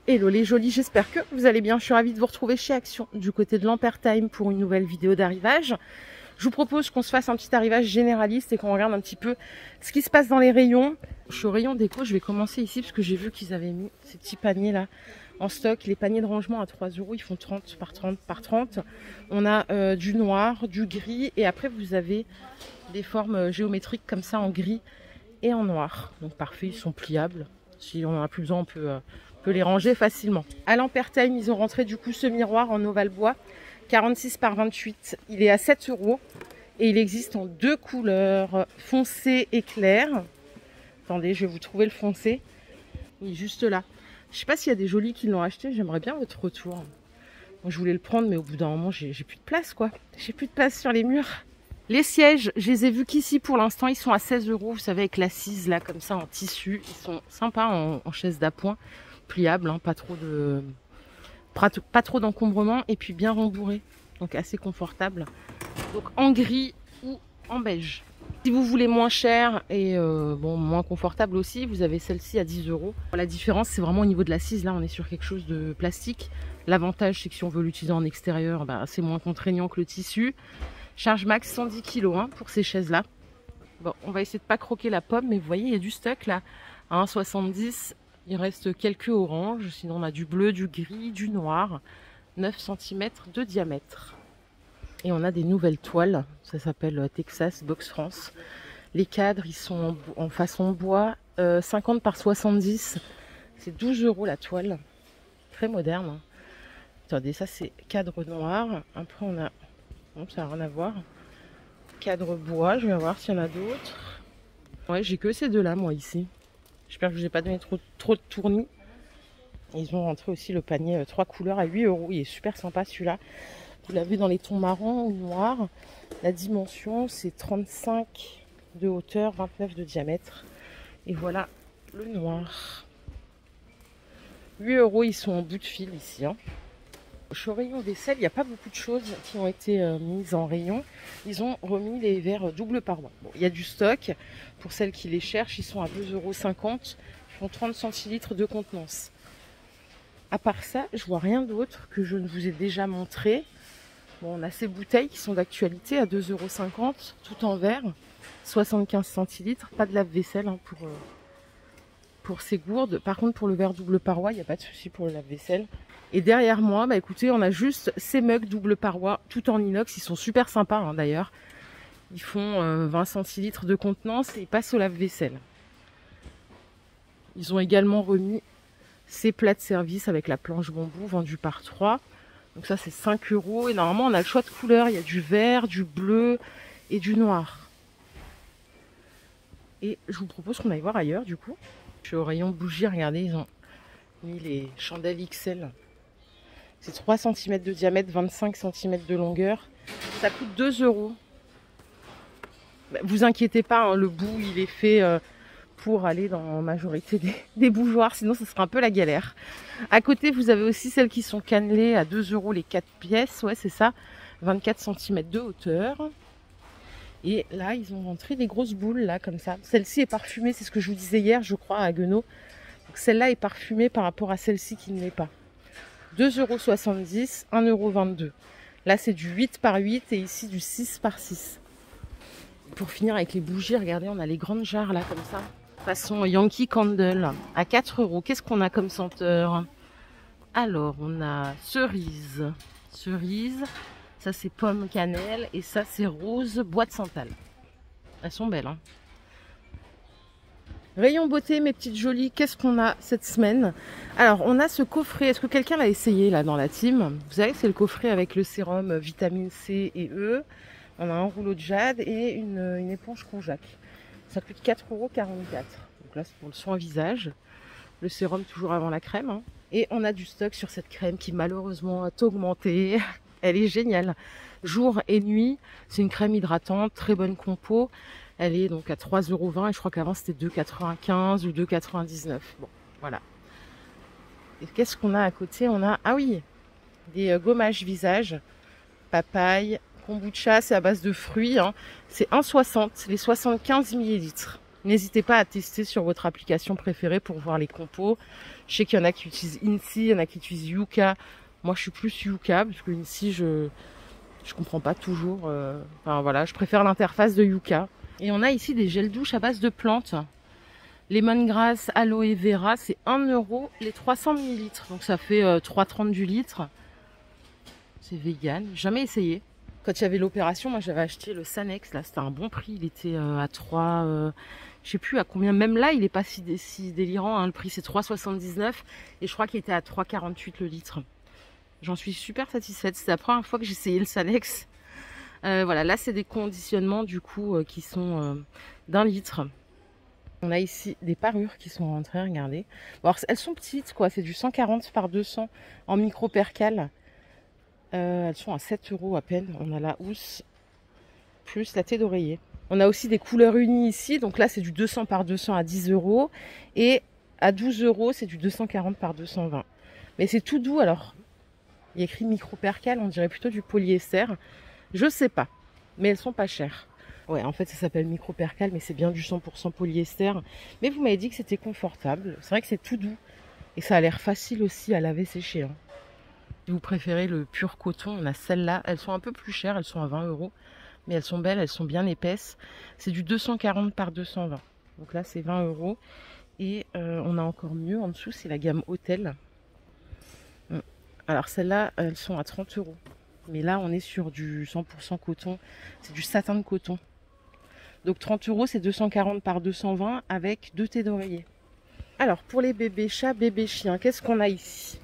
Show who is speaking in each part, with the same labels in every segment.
Speaker 1: Hello les jolis, j'espère que vous allez bien. Je suis ravie de vous retrouver chez Action du côté de l'Ampertime pour une nouvelle vidéo d'arrivage. Je vous propose qu'on se fasse un petit arrivage généraliste et qu'on regarde un petit peu ce qui se passe dans les rayons. Je suis au rayon déco, je vais commencer ici parce que j'ai vu qu'ils avaient mis ces petits paniers là en stock. Les paniers de rangement à 3 €, ils font 30 par 30 par 30. On a du noir, du gris et après vous avez des formes géométriques comme ça en gris et en noir. Donc parfait, ils sont pliables. Si on en a plus besoin, on peut les ranger facilement. À l'Ampertime, ils ont rentré du coup ce miroir en ovale bois, 46 par 28. Il est à 7 € et il existe en deux couleurs, foncé et clair. Attendez, je vais vous trouver le foncé. Il est juste là. Je sais pas s'il y a des jolis qui l'ont acheté. J'aimerais bien votre retour. Moi, je voulais le prendre, mais au bout d'un moment, j'ai plus de place, quoi. J'ai plus de place sur les murs. Les sièges, je les ai vus qu'ici pour l'instant. Ils sont à 16 €. Vous savez, avec l'assise là, comme ça, en tissu. Ils sont sympas en chaise d'appoint. Pliable, hein, pas trop d'encombrement et puis bien rembourré, donc assez confortable. Donc en gris ou en beige. Si vous voulez moins cher et bon moins confortable aussi, vous avez celle-ci à 10 €. La différence c'est vraiment au niveau de l'assise. Là on est sur quelque chose de plastique. L'avantage c'est que si on veut l'utiliser en extérieur, bah, c'est moins contraignant que le tissu. Charge max 110 kg hein, pour ces chaises là. Bon, on va essayer de pas croquer la pomme, mais vous voyez il y a du stock là à 1,70 €. Il reste quelques oranges, sinon on a du bleu, du gris, du noir, 9 cm de diamètre. Et on a des nouvelles toiles, ça s'appelle Texas Box France. Les cadres, ils sont en façon bois, 50 par 70, c'est 12 € la toile, très moderne. Hein. Attendez, ça c'est cadre noir, après on a, bon, ça n'a rien à voir, cadre bois, je vais voir s'il y en a d'autres. Ouais, j'ai que ces deux-là moi ici. J'espère que je ne vous ai pas donné trop de tournis. Ils ont rentré aussi le panier 3 couleurs à 8 €. Il est super sympa celui-là. Vous l'avez dans les tons marron ou noirs. La dimension, c'est 35 de hauteur, 29 de diamètre. Et voilà le noir. 8 €, ils sont en bout de fil ici. Hein. Je suis au rayon vaisselle, il n'y a pas beaucoup de choses qui ont été mises en rayon. Ils ont remis les verres double paroi. Bon, il y a du stock. Pour celles qui les cherchent, ils sont à 2,50 €. Ils font 30 centilitres de contenance. À part ça, je vois rien d'autre que je ne vous ai déjà montré. Bon, on a ces bouteilles qui sont d'actualité à 2,50 € tout en verre. 75 centilitres. Pas de lave-vaisselle hein, pour ces gourdes. Par contre, pour le verre double paroi, il n'y a pas de souci pour le lave-vaisselle. Et derrière moi, bah écoutez, on a juste ces mugs double paroi, tout en inox. Ils sont super sympas hein, d'ailleurs. Ils font 20 centilitres de contenance et ils passent au lave-vaisselle. Ils ont également remis ces plats de service avec la planche bambou vendus par 3. Donc ça c'est 5 € et normalement on a le choix de couleurs. Il y a du vert, du bleu et du noir. Et je vous propose qu'on aille voir ailleurs du coup. Je suis au rayon bougies, regardez, ils ont mis les chandelles XL. C'est 3 cm de diamètre, 25 cm de longueur. Ça coûte 2 €. Bah, vous inquiétez pas, hein, le bout il est fait pour aller dans la majorité des bougeoirs, sinon ce sera un peu la galère. À côté vous avez aussi celles qui sont cannelées à 2 € les 4 pièces, ouais c'est ça, 24 cm de hauteur. Et là ils ont rentré des grosses boules là comme ça. Celle-ci est parfumée, c'est ce que je vous disais hier je crois à Guenot. Donc celle-là est parfumée par rapport à celle-ci qui ne l'est pas. 2,70 €, 1,22 €. Là c'est du 8 par 8 et ici du 6 par 6. Pour finir avec les bougies, regardez, on a les grandes jarres là comme ça. Façon Yankee Candle à 4 €. Qu'est-ce qu'on a comme senteur? Alors, on a cerise. Cerise, ça c'est pomme cannelle et ça c'est rose bois de santal. Elles sont belles. Hein. Rayon beauté, mes petites jolies, qu'est-ce qu'on a cette semaine? Alors, on a ce coffret. Est-ce que quelqu'un l'a essayé là dans la team? Vous savez que c'est le coffret avec le sérum vitamine C et E. On a un rouleau de jade et une éponge konjac. Ça coûte 4,44 €. Donc là, c'est pour le soin visage. Le sérum toujours avant la crème. Hein. Et on a du stock sur cette crème qui malheureusement a augmenté. Elle est géniale. Jour et nuit, c'est une crème hydratante, très bonne compo. Elle est donc à 3,20 € et je crois qu'avant c'était 2,95 € ou 2,99 €. Bon, voilà. Et qu'est-ce qu'on a à côté? On a, ah oui, des gommages visage, papaye, kombucha, c'est à base de fruits. Hein. C'est 1,60 € les 75 ml. N'hésitez pas à tester sur votre application préférée pour voir les compos. Je sais qu'il y en a qui utilisent Insi, il y en a qui utilisent Yuka. Moi, je suis plus Yuka, parce que Insi, je comprends pas toujours. Enfin, voilà, je préfère l'interface de Yuka. Et on a ici des gels douche à base de plantes. Lemongrass, aloe vera, c'est 1 € les 300 ml. Donc ça fait 3,30 du litre. C'est vegan, jamais essayé. Quand il y avait l'opération, moi j'avais acheté le Sanex, là c'était un bon prix, il était à 3, je sais plus à combien, même là il est pas si délirant, hein. Le prix c'est 3,79 et je crois qu'il était à 3,48 le litre. J'en suis super satisfaite, c'est la première fois que j'ai essayé le Sanex. Voilà, là c'est des conditionnements du coup qui sont d'1 litre. On a ici des parures qui sont rentrées, regardez. Bon, alors, elles sont petites quoi, c'est du 140 par 200 en micro percale. Elles sont à 7 € à peine. On a la housse plus la thé d'oreiller. On a aussi des couleurs unies ici. Donc là, c'est du 200 par 200 à 10 €. Et à 12 €, c'est du 240 par 220. Mais c'est tout doux. Alors, il y a écrit micro percale. On dirait plutôt du polyester. Je sais pas. Mais elles sont pas chères. Ouais, en fait, ça s'appelle micro percale. Mais c'est bien du 100% polyester. Mais vous m'avez dit que c'était confortable. C'est vrai que c'est tout doux. Et ça a l'air facile aussi à laver sécher. Hein. Si vous préférez le pur coton, on a celles-là. Elles sont un peu plus chères, elles sont à 20 €. Mais elles sont belles, elles sont bien épaisses. C'est du 240 par 220. Donc là, c'est 20 €. Et on a encore mieux. En dessous, c'est la gamme Hôtel. Alors celles-là, elles sont à 30 €. Mais là, on est sur du 100% coton. C'est du satin de coton. Donc 30 €, c'est 240 par 220 avec 2 thés d'oreiller. Alors, pour les bébés chats, bébés chiens, qu'est-ce qu'on a ici?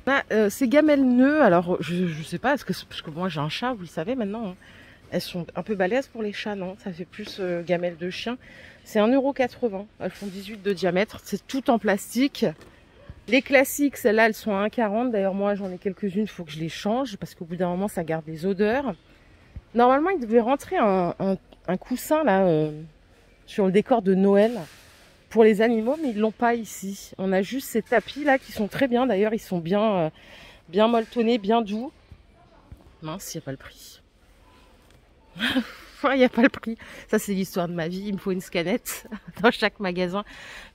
Speaker 1: Ces gamelles nœuds, alors je sais pas, parce que moi j'ai un chat, vous le savez maintenant, hein. Elles sont un peu balèzes pour les chats, non? Ça fait plus gamelles de chien. C'est 1,80 €. Elles font 18 de diamètre, c'est tout en plastique. Les classiques, celles-là, elles sont à 1,40 €. D'ailleurs, moi j'en ai quelques-unes, il faut que je les change, parce qu'au bout d'un moment, ça garde les odeurs. Normalement, il devait rentrer un coussin là sur le décor de Noël. Pour les animaux, mais ils l'ont pas ici. On a juste ces tapis là qui sont très bien. D'ailleurs, ils sont bien molletonnés, bien doux. Mince, il n'y a pas le prix. Il n'y a pas le prix. Ça, c'est l'histoire de ma vie. Il me faut une scanette dans chaque magasin.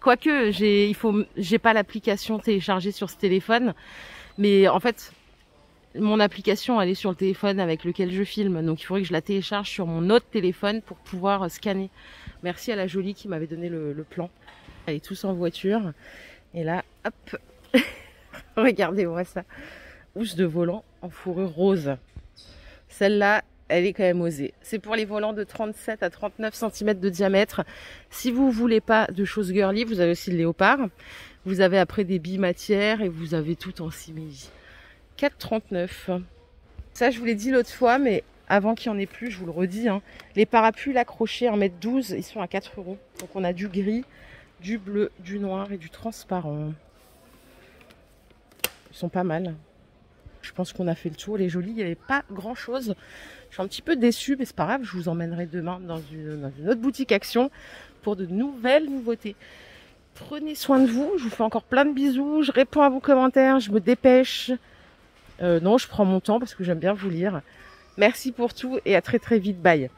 Speaker 1: Quoique, j'ai pas l'application téléchargée sur ce téléphone. Mais en fait, mon application, elle est sur le téléphone avec lequel je filme. Donc, il faudrait que je la télécharge sur mon autre téléphone pour pouvoir scanner. Merci à la jolie qui m'avait donné le plan. Elle est tous en voiture. Et là, hop, regardez-moi ça. Housse de volant en fourrure rose. Celle-là, elle est quand même osée. C'est pour les volants de 37 à 39 cm de diamètre. Si vous voulez pas de choses girly, vous avez aussi le léopard. Vous avez après des billes matières et vous avez tout en simili. 4,39 €. Ça, je vous l'ai dit l'autre fois, mais avant qu'il n'y en ait plus, je vous le redis, hein, les parapluies accrochés 1,12 m, ils sont à 4 €. Donc on a du gris, du bleu, du noir et du transparent. Ils sont pas mal. Je pense qu'on a fait le tour. Les jolis, il n'y avait pas grand chose. Je suis un petit peu déçue, mais c'est pas grave. Je vous emmènerai demain dans une autre boutique Action pour de nouvelles nouveautés. Prenez soin de vous. Je vous fais encore plein de bisous. Je réponds à vos commentaires. Je me dépêche. Non, je prends mon temps parce que j'aime bien vous lire. Merci pour tout et à très très vite. Bye.